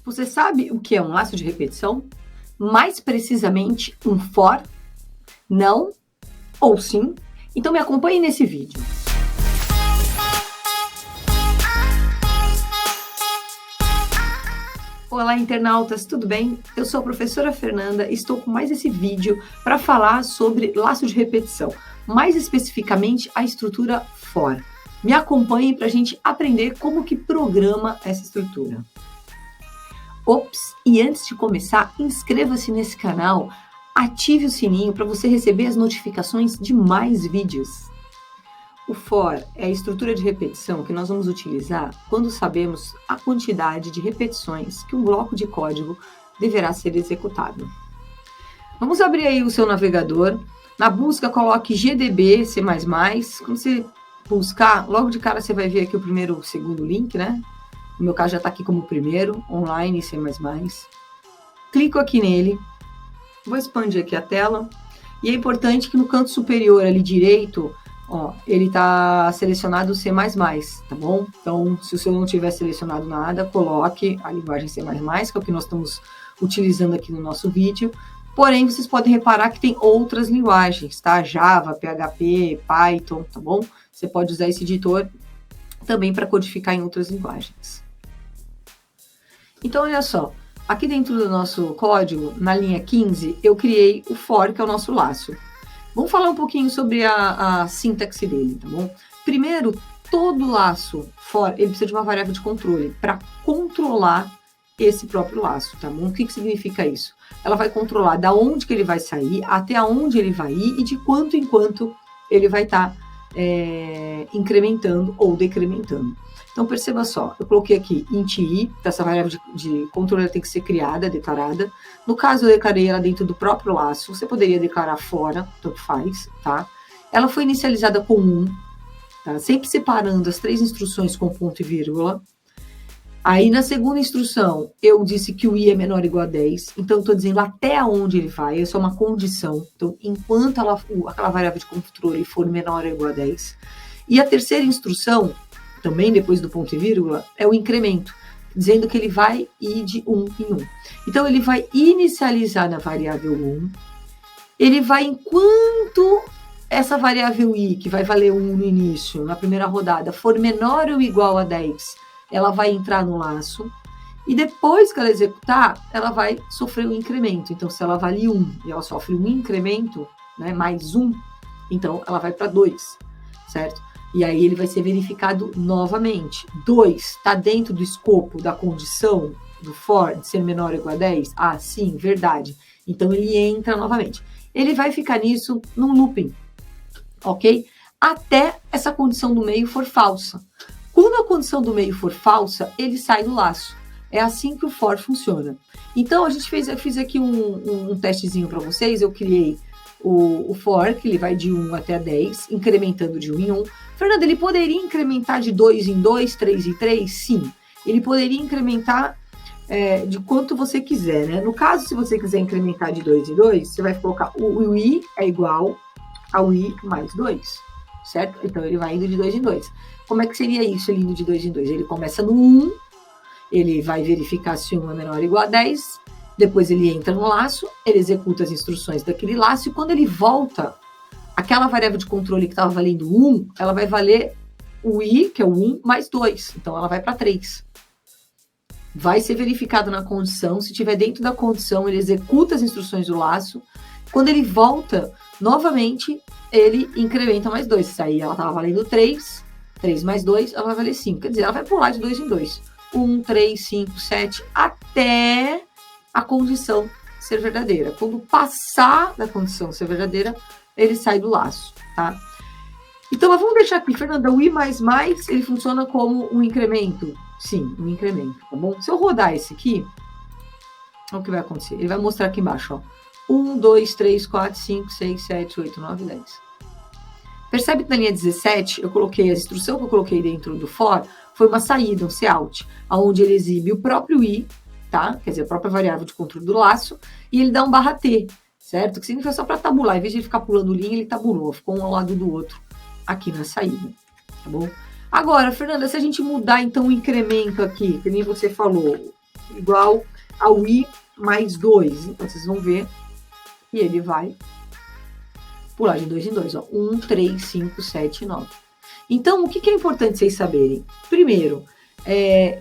Você sabe o que é um laço de repetição? Mais precisamente, um for? Não? Ou sim? Então me acompanhe nesse vídeo. Olá, internautas, tudo bem? Eu sou a professora Fernanda e estou com mais esse vídeo para falar sobre laço de repetição, mais especificamente a estrutura for. Me acompanhe para a gente aprender como que programa essa estrutura. Ops, e antes de começar, inscreva-se nesse canal, ative o sininho para você receber as notificações de mais vídeos. O for é a estrutura de repetição que nós vamos utilizar quando sabemos a quantidade de repetições que um bloco de código deverá ser executado. Vamos abrir aí o seu navegador. Na busca, coloque GDB, C++. Quando você buscar, logo de cara você vai ver aqui o primeiro e o segundo link, né? No meu caso já está aqui como primeiro, online, C++. Clico aqui nele, vou expandir aqui a tela. E é importante que no canto superior ali direito, ó, ele está selecionado C++, tá bom? Então, se o seu não tiver selecionado nada, coloque a linguagem C++, que é o que nós estamos utilizando aqui no nosso vídeo. Porém, vocês podem reparar que tem outras linguagens, tá? Java, PHP, Python, tá bom? Você pode usar esse editor também para codificar em outras linguagens. Então, olha só, aqui dentro do nosso código, na linha 15, eu criei o for, que é o nosso laço. Vamos falar um pouquinho sobre a sintaxe dele, tá bom? Primeiro, todo laço for, ele precisa de uma variável de controle para controlar esse próprio laço, tá bom? O que significa isso? Ela vai controlar da onde que ele vai sair, até onde ele vai ir e de quanto em quanto ele vai estar incrementando ou decrementando. Então, perceba só, eu coloquei aqui int i, essa variável de controle tem que ser criada, declarada. No caso, eu declarei ela dentro do próprio laço, você poderia declarar fora, tanto faz, tá? Ela foi inicializada com 1, tá? Sempre separando as 3 instruções com ponto e vírgula. Aí, na segunda instrução, eu disse que o i é menor ou igual a 10, então eu estou dizendo até onde ele vai, isso é uma condição. Então, enquanto aquela variável de controle for menor ou igual a 10. E a terceira instrução, também depois do ponto e vírgula, é o incremento, dizendo que ele vai ir de 1 em 1. Então, ele vai inicializar na variável 1, ele vai, enquanto essa variável i, que vai valer 1 no início, na primeira rodada, for menor ou igual a 10, ela vai entrar no laço, e depois que ela executar, ela vai sofrer um incremento. Então, se ela vale 1 e ela sofre um incremento, né, mais 1, então ela vai para 2, certo? E aí ele vai ser verificado novamente. 2 está dentro do escopo da condição do for de ser menor ou igual a 10? Ah, sim, verdade. Então ele entra novamente. Ele vai ficar nisso num looping, ok? Até essa condição do meio for falsa. Quando a condição do meio for falsa, ele sai do laço. É assim que o for funciona. Então eu fiz aqui um testezinho para vocês. Eu criei o for, que ele vai de 1 até 10, incrementando de 1 em 1. Fernanda, ele poderia incrementar de 2 em 2, 3 em 3? Sim. Ele poderia incrementar de quanto você quiser, né? No caso, se você quiser incrementar de 2 em 2, você vai colocar o i é igual ao i mais 2, certo? Então, ele vai indo de 2 em 2. Como é que seria isso, ele indo de 2 em 2? Ele começa no 1, ele vai verificar se 1 é menor ou igual a 10, depois ele entra no laço, ele executa as instruções daquele laço, e quando ele volta, aquela variável de controle que estava valendo 1, ela vai valer o i, que é o 1, mais 2. Então, ela vai para 3. Vai ser verificado na condição. Se estiver dentro da condição, ele executa as instruções do laço. Quando ele volta, novamente, ele incrementa mais 2. Se aí ela estava valendo 3, 3 mais 2, ela vai valer 5. Quer dizer, ela vai pular de 2 em 2. 1, 3, 5, 7, até a condição ser verdadeira. Quando passar da condição ser verdadeira, ele sai do laço, tá? Então, vamos deixar aqui, Fernanda, o i++, ele funciona como um incremento? Sim, um incremento, tá bom? Se eu rodar esse aqui, olha o que vai acontecer. Ele vai mostrar aqui embaixo, ó. 1, 2, 3, 4, 5, 6, 7, 8, 9, 10. Percebe que na linha 17, eu coloquei a instrução que eu coloquei dentro do for, foi uma saída, um cout, onde ele exibe o próprio i, tá? Quer dizer, a própria variável de controle do laço, e ele dá um /t, certo? Que significa só para tabular. Em vez de ele ficar pulando linha, ele tabulou, ficou um ao lado do outro aqui na saída, tá bom? Agora, Fernanda, se a gente mudar então o incremento aqui, que nem você falou, igual ao i mais 2. Então, vocês vão ver que ele vai pular de 2 em 2. 1, 3, 5, 7, 9. Então, o que é importante vocês saberem? Primeiro,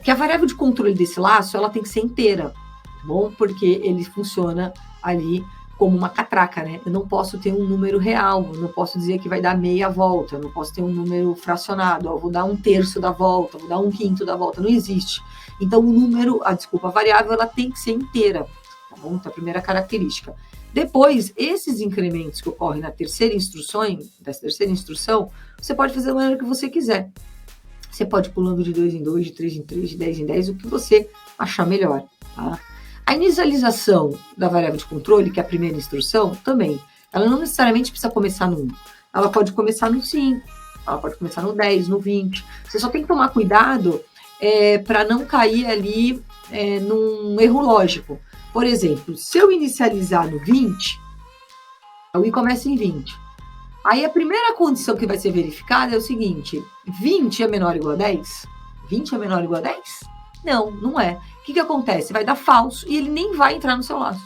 que a variável de controle desse laço, ela tem que ser inteira, tá bom? Porque ele funciona ali como uma catraca, né? Eu não posso ter um número real, eu não posso dizer que vai dar meia volta, eu não posso ter um número fracionado, eu vou dar 1/3 da volta, vou dar 1/5 da volta, não existe. Então, a variável, ela tem que ser inteira, tá bom? Então, a primeira característica. Depois, esses incrementos que ocorrem na terceira instrução, você pode fazer da maneira que você quiser. Você pode ir pulando de 2 em 2, de 3 em 3, de 10 em 10, o que você achar melhor, tá? A inicialização da variável de controle, que é a primeira instrução, também, ela não necessariamente precisa começar no 1. Ela pode começar no 5, ela pode começar no 10, no 20. Você só tem que tomar cuidado para não cair ali num erro lógico. Por exemplo, se eu inicializar no 20, o i começa em 20. Aí a primeira condição que vai ser verificada é o seguinte: 20 é menor ou igual a 10? 20 é menor ou igual a 10? Não, não é. O que acontece? Vai dar falso e ele nem vai entrar no seu laço.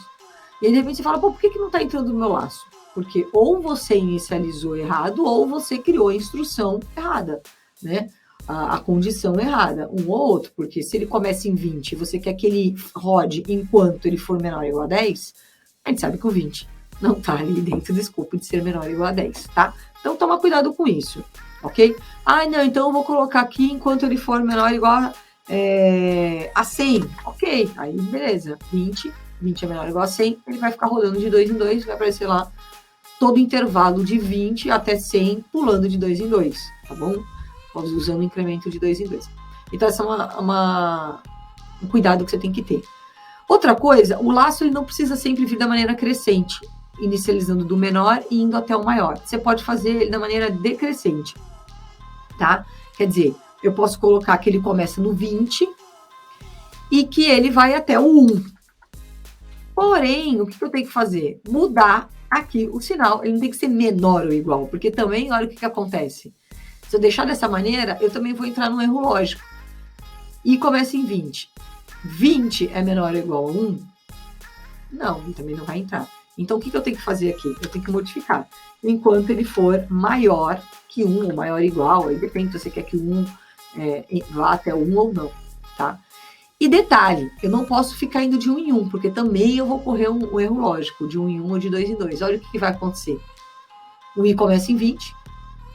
E aí, de repente, você fala, por que não está entrando no meu laço? Porque ou você inicializou errado ou você criou a instrução errada, né? A condição errada, um ou outro, porque se ele começa em 20 e você quer que ele rode enquanto ele for menor ou igual a 10, a gente sabe que o 20 não está ali dentro do escopo de ser menor ou igual a 10, tá? Então, toma cuidado com isso, ok? Não, então eu vou colocar aqui enquanto ele for menor ou igual a 100, ok, aí beleza, 20 é menor ou igual a 100, ele vai ficar rodando de 2 em 2, vai aparecer lá todo o intervalo de 20 até 100, pulando de 2 em 2, tá bom? Usando o incremento de 2 em 2. Então, essa é um cuidado que você tem que ter. Outra coisa, o laço ele não precisa sempre vir da maneira crescente, inicializando do menor e indo até o maior. Você pode fazer ele da maneira decrescente, tá? Quer dizer, eu posso colocar que ele começa no 20 e que ele vai até o 1. Porém, o que eu tenho que fazer? Mudar aqui o sinal. Ele não tem que ser menor ou igual, porque também, olha o que acontece. Se eu deixar dessa maneira, eu também vou entrar num erro lógico. E começa em 20. 20 é menor ou igual a 1? Não, ele também não vai entrar. Então, o que eu tenho que fazer aqui? Eu tenho que modificar. Enquanto ele for maior que 1, ou maior ou igual, aí depende se você quer que o 1 vá até o 1 ou não, tá? E detalhe, eu não posso ficar indo de 1 em 1, porque também eu vou correr um erro lógico, de 1 em 1 ou de 2 em 2. Olha o que vai acontecer. O i começa em 20,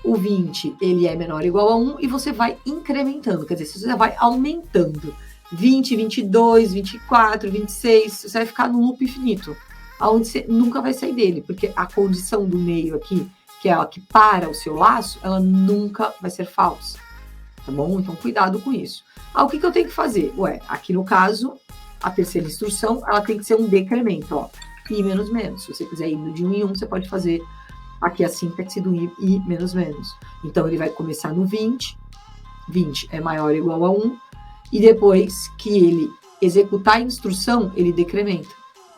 o 20 ele é menor ou igual a 1 e você vai incrementando, quer dizer, você vai aumentando. 20, 22, 24, 26, você vai ficar no loop infinito, onde você nunca vai sair dele, porque a condição do meio aqui, que é a que para o seu laço, ela nunca vai ser falsa, tá bom? Então, cuidado com isso. O que eu tenho que fazer? Aqui no caso, a terceira instrução, ela tem que ser um decremento, ó, i menos menos. Se você quiser ir de 1 em 1, você pode fazer aqui a sintaxe do i menos menos. Então, ele vai começar no 20, 20 é maior ou igual a 1, e depois que ele executar a instrução, ele decrementa,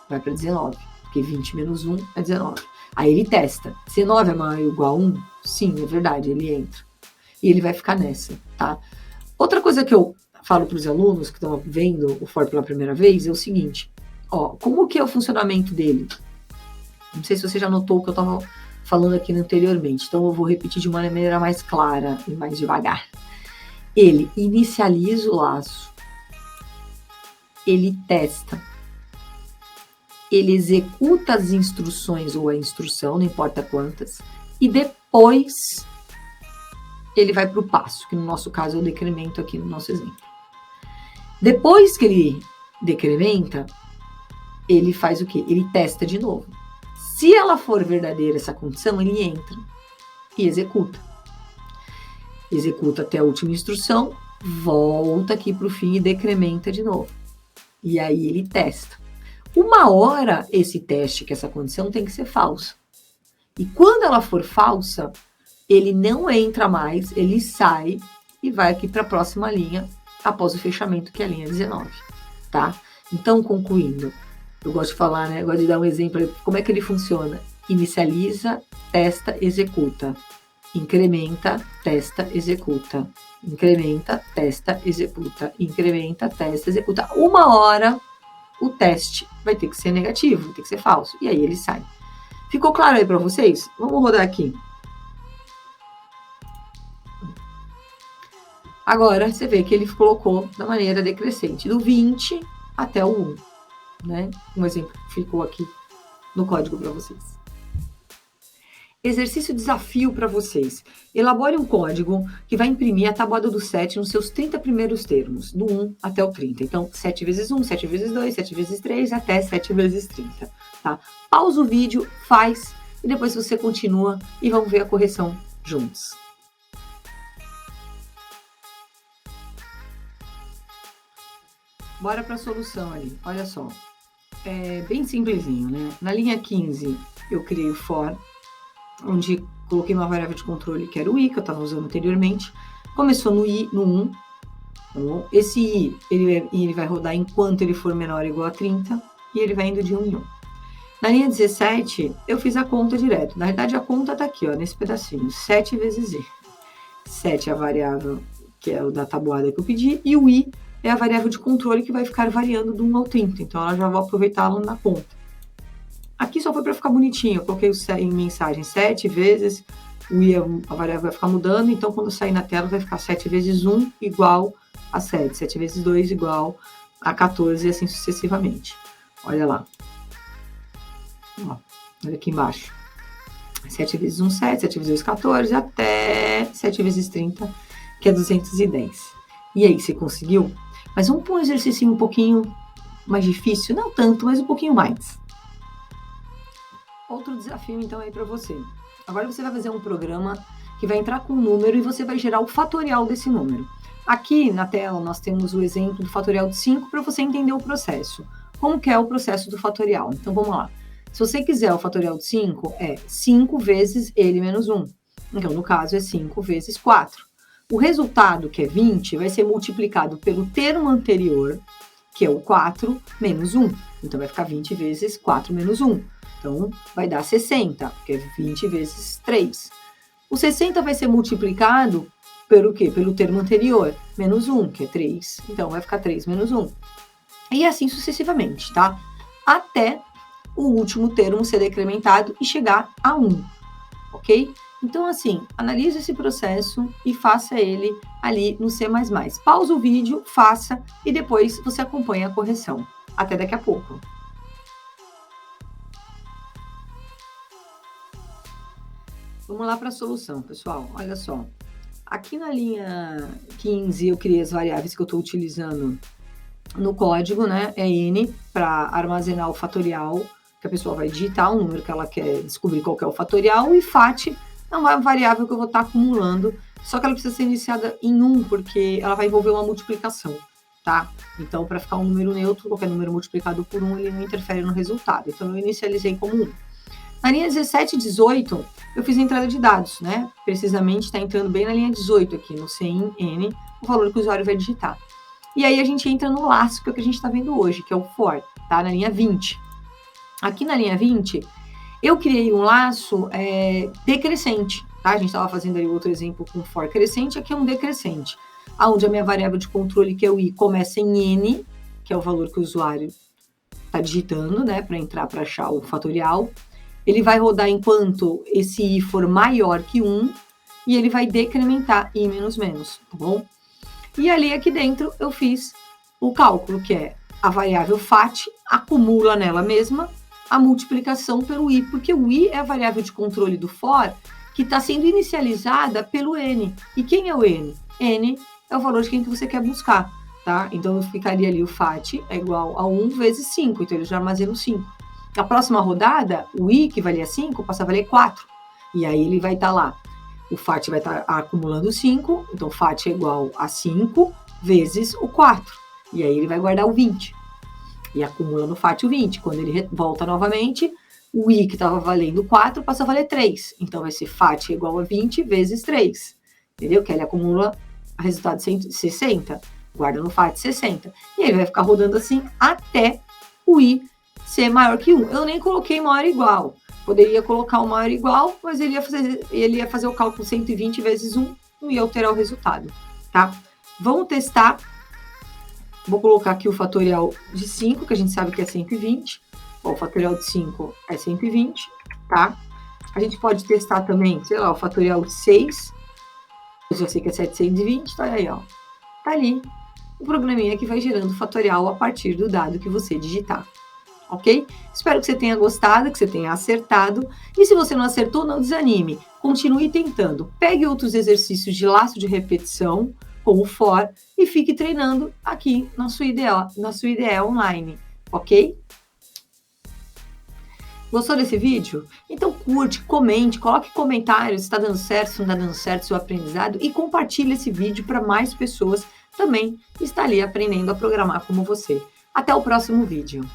vai para 19, porque 20 menos 1 é 19. Aí ele testa, 19 é maior ou igual a 1? Sim, é verdade, ele entra. E ele vai ficar nessa, tá? Outra coisa que eu falo para os alunos que estão vendo o For pela primeira vez é o seguinte, como que é o funcionamento dele? Não sei se você já notou o que eu estava falando aqui anteriormente, então eu vou repetir de uma maneira mais clara e mais devagar. Ele inicializa o laço, ele testa, ele executa as instruções ou a instrução, não importa quantas, e depois ele vai para o passo, que no nosso caso é o decremento aqui no nosso exemplo. Depois que ele decrementa, ele faz o quê? Ele testa de novo. Se ela for verdadeira essa condição, ele entra e executa. Executa até a última instrução, volta aqui para o fim e decrementa de novo. E aí ele testa. Uma hora esse teste, que essa condição tem que ser falsa. E quando ela for falsa, ele não entra mais, ele sai e vai aqui para a próxima linha, após o fechamento, que é a linha 19, tá? Então, concluindo, eu gosto de falar, né? Eu gosto de dar um exemplo, como é que ele funciona? Inicializa, testa, executa. incrementa, testa, executa. Incrementa, testa, executa. Incrementa, testa, executa. Uma hora o teste vai ter que ser negativo, vai ter que ser falso. E aí ele sai. Ficou claro aí para vocês? Vamos rodar aqui. Agora você vê que ele colocou da maneira decrescente, do 20 até o 1. Né? Um exemplo ficou aqui no código para vocês. Exercício desafio para vocês. Elabore um código que vai imprimir a tabuada do 7 nos seus 30 primeiros termos, do 1 até o 30. Então, 7 vezes 1, 7 vezes 2, 7 vezes 3, até 7 vezes 30. Tá? Pausa o vídeo, faz, e depois você continua e vamos ver a correção juntos. Bora para a solução ali, olha só. É bem simplesinho, né? Na linha 15, eu criei o for, onde coloquei uma variável de controle que era o i, que eu estava usando anteriormente. Começou no i, no 1. Então, esse i, ele vai rodar enquanto ele for menor ou igual a 30, e ele vai indo de 1 em 1. Na linha 17, eu fiz a conta direto. Na verdade, a conta está aqui, ó, nesse pedacinho. 7 vezes i. 7 é a variável que é o da tabuada que eu pedi, e o i é a variável de controle que vai ficar variando do 1 ao 30. Então, eu já vou aproveitá-la na conta. Aqui só foi para ficar bonitinho. Eu coloquei em mensagem 7 vezes, o i, a variável vai ficar mudando. Então, quando sair na tela, vai ficar 7 vezes 1 igual a 7. 7 vezes 2 igual a 14 e assim sucessivamente. Olha lá. Ó, olha aqui embaixo. 7 vezes 1, 7. 7 vezes 2, 14. Até 7 vezes 30, que é 210. E aí, você conseguiu? Mas vamos pôr um exercício um pouquinho mais difícil. Não tanto, mas um pouquinho mais. Outro desafio, então, aí para você. Agora você vai fazer um programa que vai entrar com um número e você vai gerar o fatorial desse número. Aqui na tela nós temos o exemplo do fatorial de 5 para você entender o processo. Como que é o processo do fatorial? Então, vamos lá. Se você quiser o fatorial de 5, é 5 vezes ele menos 1. Então, no caso, é 5 vezes 4. O resultado, que é 20, vai ser multiplicado pelo termo anterior, que é o 4, menos 1. Então, vai ficar 20 vezes 4 menos 1. Então, vai dar 60, que é 20 vezes 3. O 60 vai ser multiplicado pelo quê? Pelo termo anterior, menos 1, que é 3. Então, vai ficar 3 menos 1. E assim sucessivamente, tá? Até o último termo ser decrementado e chegar a 1, ok? Então, assim, analise esse processo e faça ele ali no C++. Pausa o vídeo, faça e depois você acompanha a correção. Até daqui a pouco. Vamos lá para a solução, pessoal. Olha só. Aqui na linha 15, eu criei as variáveis que eu estou utilizando no código, né? É N para armazenar o fatorial, que a pessoa vai digitar um número que ela quer descobrir qual que é o fatorial, e FAT é uma variável que eu vou estar acumulando, só que ela precisa ser iniciada em 1, porque ela vai envolver uma multiplicação, tá? Então, para ficar um número neutro, qualquer número multiplicado por 1, ele não interfere no resultado. Então, eu inicializei como 1. Na linha 17 e 18, eu fiz a entrada de dados, né? Precisamente está entrando bem na linha 18 aqui, no CIN, o valor que o usuário vai digitar. E aí a gente entra no laço, que é o que a gente está vendo hoje, que é o for, tá? Na linha 20. Aqui na linha 20, eu criei um laço decrescente, tá? A gente estava fazendo ali outro exemplo com for crescente, aqui é um decrescente, onde a minha variável de controle, que é o i, começa em n, que é o valor que o usuário está digitando, né? Para entrar, para achar o fatorial. Ele vai rodar enquanto esse i for maior que 1, e ele vai decrementar i menos menos, tá bom? E ali aqui dentro eu fiz o cálculo, que é a variável FAT acumula nela mesma a multiplicação pelo i, porque o i é a variável de controle do for que está sendo inicializada pelo n. E quem é o n? n é o valor de quem que você quer buscar, tá? Então ficaria ali o FAT é igual a 1 vezes 5, então ele já armazena o 5. Na próxima rodada, o i, que valia 5, passa a valer 4. E aí ele vai estar lá. O FAT vai estar acumulando 5, então FAT é igual a 5 vezes o 4. E aí ele vai guardar o 20. E acumula no FAT o 20. Quando ele volta novamente, o i, que estava valendo 4, passa a valer 3. Então vai ser FAT igual a 20 vezes 3. Entendeu? Que ele acumula o resultado de 60. Guarda no FAT 60. E aí vai ficar rodando assim até o i ser maior que 1. Eu nem coloquei maior ou igual, Poderia colocar o maior igual, mas ele ia fazer o cálculo 120 vezes 1, não ia alterar o resultado, tá? Vamos testar. Vou colocar aqui o fatorial de 5, que a gente sabe que é 120. Bom, o fatorial de 5 é 120, tá? A gente pode testar também, sei lá, o fatorial de 6. Eu já sei que é 720, tá aí, ó. Tá ali o programinha que vai gerando o fatorial a partir do dado que você digitar, ok? Espero que você tenha gostado, que você tenha acertado. E se você não acertou, não desanime. Continue tentando. Pegue outros exercícios de laço de repetição com o for e fique treinando aqui na sua IDE online, ok? Gostou desse vídeo? Então curte, comente, coloque comentários se está dando certo, se não está dando certo, seu aprendizado e compartilhe esse vídeo para mais pessoas também estar ali aprendendo a programar como você. Até o próximo vídeo.